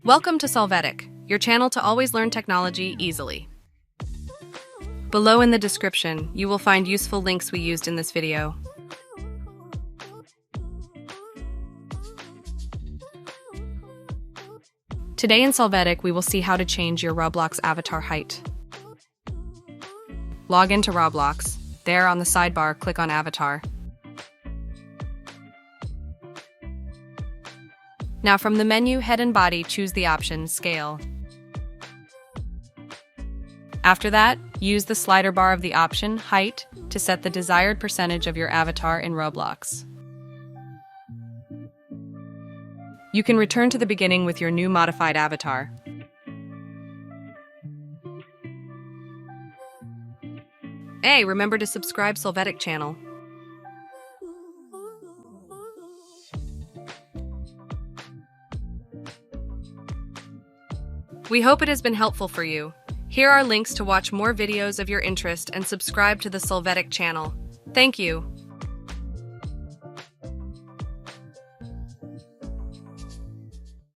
Welcome to Solvetic, your channel to always learn technology easily. Below in the description, you will find useful links we used in this video. Today in Solvetic, we will see how to change your Roblox avatar height. Log into Roblox. There on the sidebar, click on Avatar. Now from the menu Head and Body, choose the option Scale. After that, use the slider bar of the option Height to set the desired percentage of your avatar in Roblox. You can return to the beginning with your new modified avatar. Hey, remember to subscribe Solvetic channel. We hope it has been helpful for you. Here are links to watch more videos of your interest and subscribe to the Solvetic channel. Thank you.